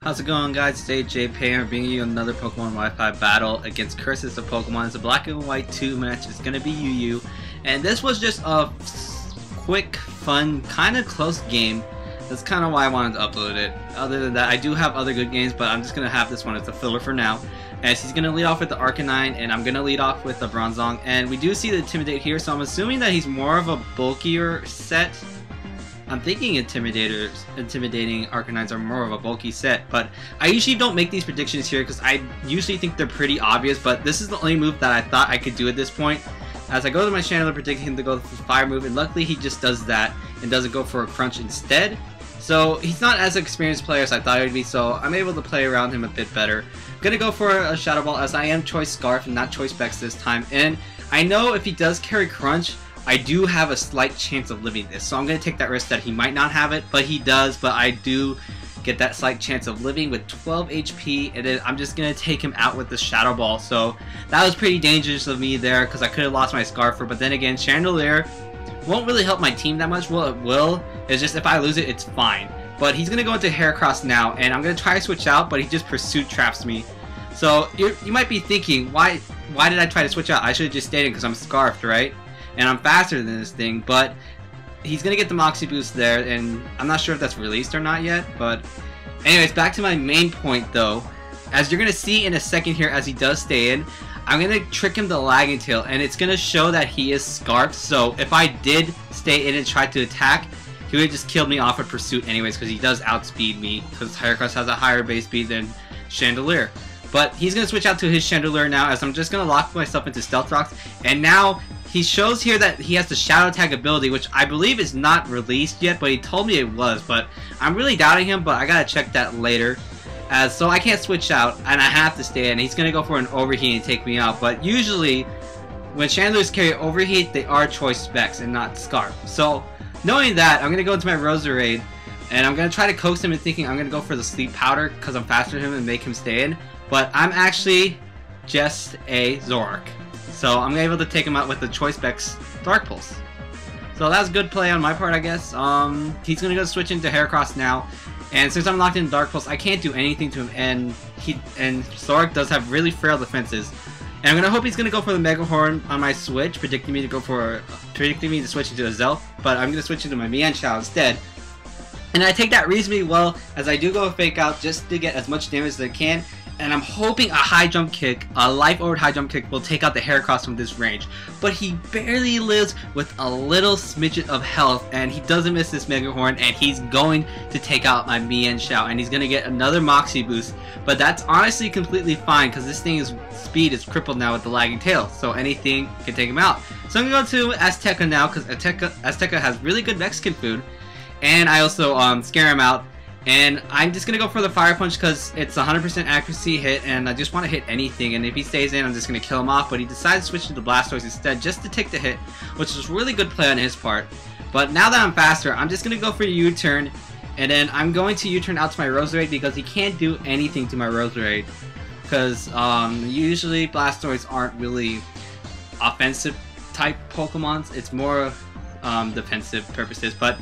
How's it going, guys? It's AJayPay. I'm bringing you another Pokemon Wi-Fi battle against Curses of Pokemon. It's a Black and White 2 match. It's gonna be UU, and this was just a quick, fun, kind of close game. That's kind of why I wanted to upload it. Other than that, I do have other good games, but I'm just gonna have this one as a filler for now. As he's gonna lead off with the Arcanine, and I'm gonna lead off with the Bronzong. And we do see the Intimidate here, so I'm assuming that he's more of a bulkier set. I'm thinking intimidating Arcanines are more of a bulky set, but I usually don't make these predictions here because I usually think they're pretty obvious, but this is the only move that I thought I could do at this point. As I go to my Chandelure predicting him to go for the fire move, and luckily he just does that and doesn't go for a crunch instead. So he's not as experienced player as I thought he would be, so I'm able to play around him a bit better. I'm gonna go for a Shadow Ball as I am Choice Scarf and not Choice Specs this time, and I know if he does carry Crunch, I do have a slight chance of living this, so I'm going to take that risk that he might not have it, but he does, but I do get that slight chance of living with 12 HP, and then I'm just going to take him out with the Shadow Ball, so that was pretty dangerous of me there, because I could have lost my Scarfer, but then again, Chandelure won't really help my team that much. Well, it will, it's just if I lose it, it's fine. But he's going to go into Heracross now, and I'm going to try to switch out, but he just Pursuit traps me. So, you might be thinking, why did I try to switch out? I should have just stayed in because I'm Scarfed, right? And I'm faster than this thing, but he's gonna get the Moxie boost there, and I'm not sure if that's released or not yet, but anyways, back to my main point though. As you're gonna see in a second here, as he does stay in, I'm gonna trick him to Lagging Tail, and it's gonna show that he is Scarfed, so if I did stay in and try to attack, he would have just killed me off with Pursuit anyways, because he does outspeed me, because Heracross has a higher base speed than Chandelure. But he's gonna switch out to his Chandelure now, as I'm just gonna lock myself into Stealth Rocks, and now he shows here that he has the Shadow Tag ability, which I believe is not released yet, but he told me it was, but I'm really doubting him, but I gotta check that later. So I can't switch out, and I have to stay in. He's gonna go for an Overheat and take me out, but usually, when Chandelures carry Overheat, they are Choice Specs and not Scarf. So, knowing that, I'm gonna go into my Roserade, and I'm gonna try to coax him and thinking I'm gonna go for the Sleep Powder, because I'm faster than him and make him stay in, but I'm actually just a Zoroark. So I'm able to take him out with the Choice Specs Dark Pulse. So that's a good play on my part, I guess. He's gonna go switch into Heracross now, and since I'm locked in Dark Pulse, I can't do anything to him. And Zoroark does have really frail defenses. And I'm gonna hope he's gonna go for the Mega Horn on my switch, predicting me to switch into a Zelf. But I'm gonna switch into my Mienshao instead. And I take that reasonably well, as I do go Fake Out just to get as much damage as I can. And I'm hoping a high jump kick, a life ordered high jump kick, will take out the Heracross from this range. But he barely lives with a little smidget of health, and he doesn't miss this Mega Horn, and he's going to take out my Mienshao, and he's going to get another Moxie boost. But that's honestly completely fine, because this thing's speed is crippled now with the Lagging Tail, so anything can take him out. So I'm going to go to Azteca now, because Azteca has really good Mexican food, and I also scare him out. And I'm just going to go for the Fire Punch because it's 100% accuracy hit, and I just want to hit anything, and if he stays in, I'm just going to kill him off, but he decides to switch to the Blastoise instead just to take the hit, which is a really good play on his part. But now that I'm faster, I'm just going to go for a U-turn, and then I'm going to U-turn out to my Roserade because he can't do anything to my Roserade, because usually Blastoise aren't really offensive type Pokemons, it's more defensive purposes, but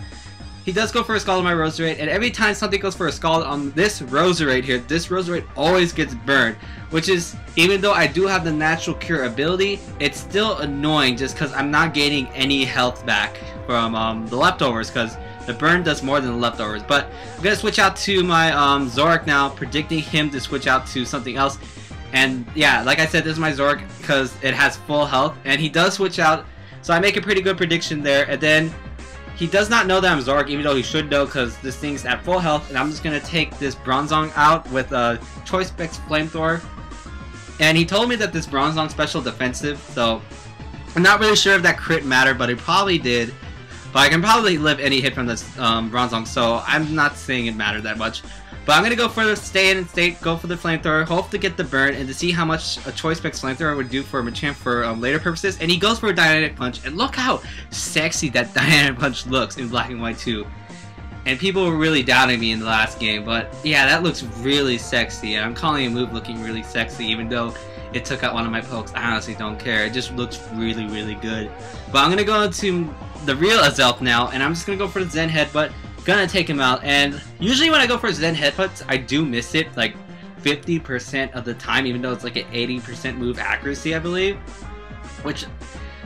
he does go for a Scald on my Roserade, and every time something goes for a Scald on this Roserade here, this Roserade always gets burned, which is, even though I do have the Natural Cure ability, it's still annoying just because I'm not gaining any health back from the leftovers, because the burn does more than the leftovers. But I'm going to switch out to my Zoroark now, predicting him to switch out to something else. And yeah, like I said, this is my Zoroark because it has full health, and he does switch out, so I make a pretty good prediction there, and then he does not know that I'm Zoroark, even though he should know because this thing's at full health, and I'm just going to take this Bronzong out with a Choice Specs Flamethrower. And he told me that this Bronzong special defensive, so I'm not really sure if that crit mattered, but it probably did. But I can probably live any hit from this Bronzong, so I'm not saying it mattered that much. But I'm going to go for the stay in and go for the Flamethrower, hope to get the burn, and to see how much a Choice Specs Flamethrower would do for Machamp for later purposes. And he goes for a Dynamic Punch, and look how sexy that Dynamic Punch looks in Black and White 2. And people were really doubting me in the last game, but yeah, that looks really sexy, and I'm calling a move looking really sexy, even though it took out one of my pokes. I honestly don't care, it just looks really, really good. But I'm going to go into the real Azelf now, and I'm just going to go for the Zen Head, but gonna take him out. And usually when I go for Zen Headbutts, I do miss it like 50% of the time, even though it's like an 80% move accuracy, I believe. Which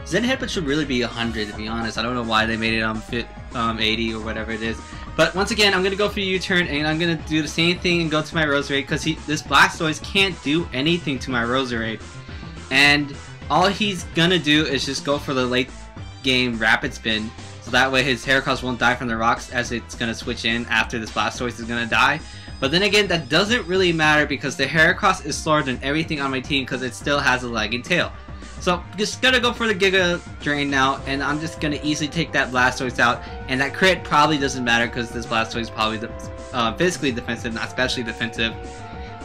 Zen Headbutt should really be 100, to be honest. I don't know why they made it 80 or whatever it is. But once again, I'm gonna go for U-turn, and I'm gonna do the same thing and go to my Roserade, because this Blastoise can't do anything to my Roserade. And all he's gonna do is just go for the late game Rapid Spin, so that way his Heracross won't die from the rocks, as it's gonna switch in after this Blastoise is gonna die. But then again, that doesn't really matter because the Heracross is slower than everything on my team because it still has a lagging tail. So just gonna go for the Giga Drain now, and I'm just gonna easily take that Blastoise out. And that crit probably doesn't matter because this Blastoise is probably physically defensive, not specially defensive.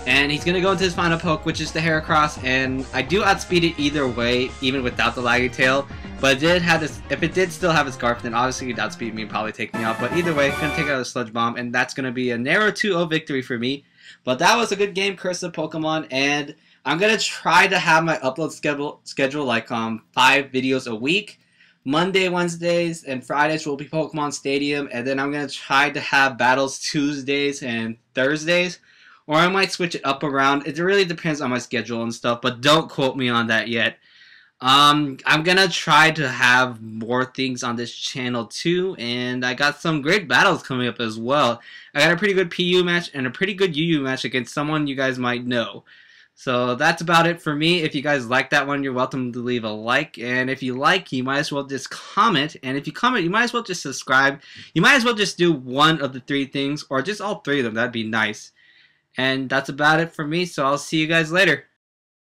And he's gonna go into his final poke, which is the Heracross, and I do outspeed it either way, even without the lagging tail. But it did have this. If it did still have a Scarf, then obviously it'd outspeed me and probably take me out. But either way, gonna take out a Sludge Bomb, and that's gonna be a narrow 2-0 victory for me. But that was a good game, Curse of Pokemon, and I'm gonna try to have my upload schedule like 5 videos a week. Monday, Wednesdays, and Fridays will be Pokemon Stadium, and then I'm gonna try to have battles Tuesdays and Thursdays, or I might switch it up around. It really depends on my schedule and stuff, but don't quote me on that yet. I'm gonna try to have more things on this channel too, and I got some great battles coming up as well. I got a pretty good PU match and a pretty good UU match against someone you guys might know. So that's about it for me. If you guys like that one, you're welcome to leave a like, and if you like, you might as well just comment, and if you comment, you might as well just subscribe. You might as well just do one of the 3 things, or just all 3 of them. That'd be nice. And that's about it for me, so I'll see you guys later.